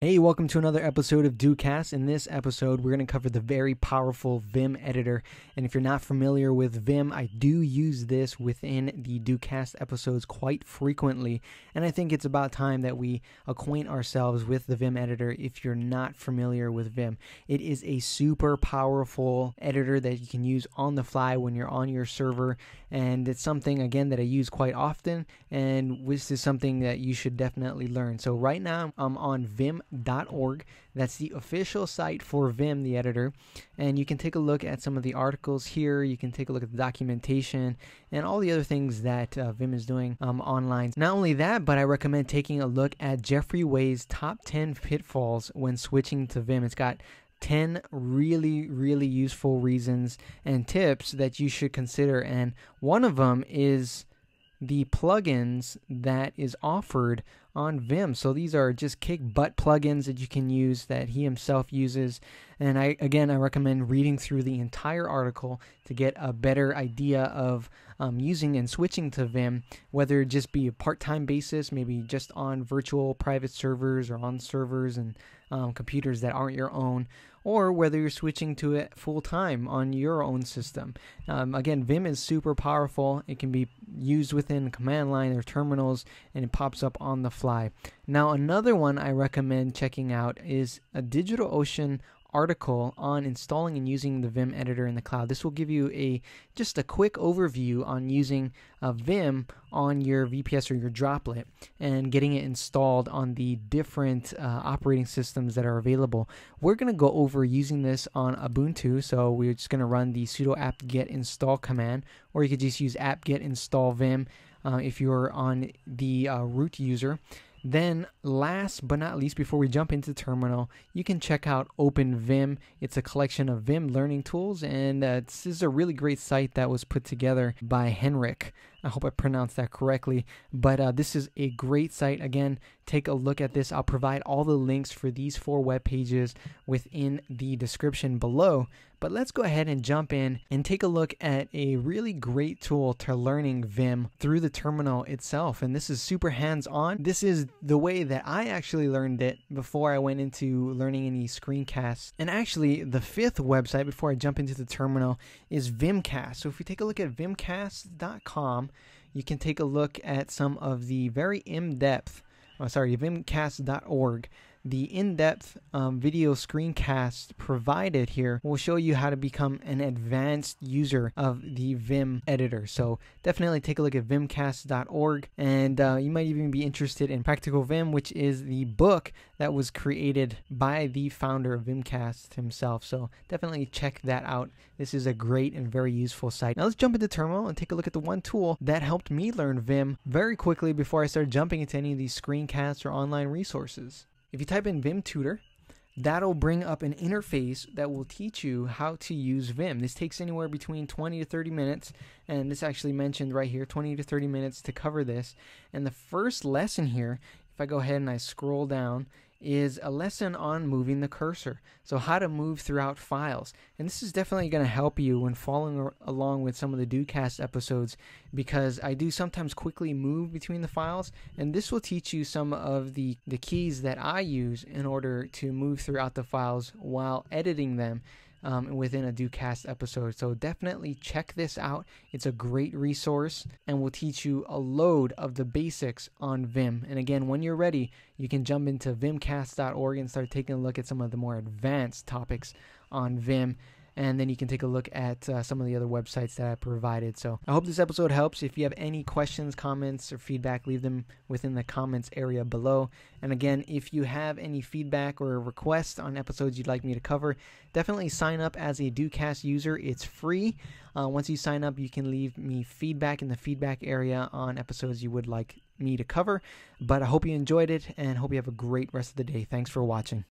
Hey, welcome to another episode of DOCasts. In this episode, we're going to cover the very powerful Vim editor. And if you're not familiar with Vim, I do use this within the DOCast episodes quite frequently. And I think it's about time that we acquaint ourselves with the Vim editor if you're not familiar with Vim. It is a super powerful editor that you can use on the fly when you're on your server. And it's something, again, that I use quite often. And this is something that you should definitely learn. So right now, I'm on Vim.org. That's the official site for Vim, the editor, and you can take a look at some of the articles here. You can take a look at the documentation and all the other things that Vim is doing online. Not only that, but I recommend taking a look at Jeffrey Way's top 10 pitfalls when switching to Vim. It's got 10 really useful reasons and tips that you should consider, and one of them is the plugins that is offered on Vim. So these are just kick butt plugins that you can use that he himself uses. And I recommend reading through the entire article to get a better idea of using and switching to Vim, whether it just be a part-time basis, maybe just on virtual private servers or on servers and computers that aren't your own, or whether you're switching to it full-time on your own system. Again, Vim is super powerful. It can be used within command line or terminals, and it pops up on the fly. Now, another one I recommend checking out is a DigitalOcean article on installing and using the Vim editor in the cloud. This will give you just a quick overview on using Vim on your VPS or your droplet and getting it installed on the different operating systems that are available. We're going to go over using this on Ubuntu, so we're just going to run the sudo apt-get install command, or you could just use apt-get install Vim if you're on the root user. Then last but not least, before we jump into terminal, you can check out OpenVim. It's a collection of Vim learning tools, and this is a really great site that was put together by Henrik. I hope I pronounced that correctly, but this is a great site. Again, take a look at this. I'll provide all the links for these 4 web pages within the description below. But let's go ahead and jump in and take a look at a really great tool to learning Vim through the terminal itself. And this is super hands-on. This is the way that I actually learned it before I went into learning any screencasts. And actually, the 5th website before I jump into the terminal is Vimcast. So if you take a look at vimcast.com, you can take a look at some of the very in-depth, vimcast.org. The in-depth video screencast provided here will show you how to become an advanced user of the Vim editor. So definitely take a look at vimcast.org, and you might even be interested in Practical Vim, which is the book that was created by the founder of Vimcast himself. So definitely check that out. This is a great and very useful site. Now let's jump into terminal and take a look at the one tool that helped me learn Vim very quickly before I started jumping into any of these screencasts or online resources. If you type in Vim Tutor, that'll bring up an interface that will teach you how to use Vim. This takes anywhere between 20 to 30 minutes, and this actually mentioned right here, 20 to 30 minutes to cover this. And the first lesson here, if I go ahead and I scroll down, is a lesson on moving the cursor. So how to move throughout files. And this is definitely going to help you when following along with some of the DOCast episodes, because I do sometimes quickly move between the files, and this will teach you some of the keys that I use in order to move throughout the files while editing them within a DOCast episode. So definitely check this out. It's a great resource and will teach you a load of the basics on Vim. And again, when you're ready, you can jump into vimcast.org and start taking a look at some of the more advanced topics on Vim. And then you can take a look at some of the other websites that I provided. So I hope this episode helps. If you have any questions, comments, or feedback, leave them within the comments area below. And again, if you have any feedback or requests on episodes you'd like me to cover, definitely sign up as a DOCast user. It's free. Once you sign up, you can leave me feedback in the feedback area on episodes you would like me to cover. But I hope you enjoyed it and hope you have a great rest of the day. Thanks for watching.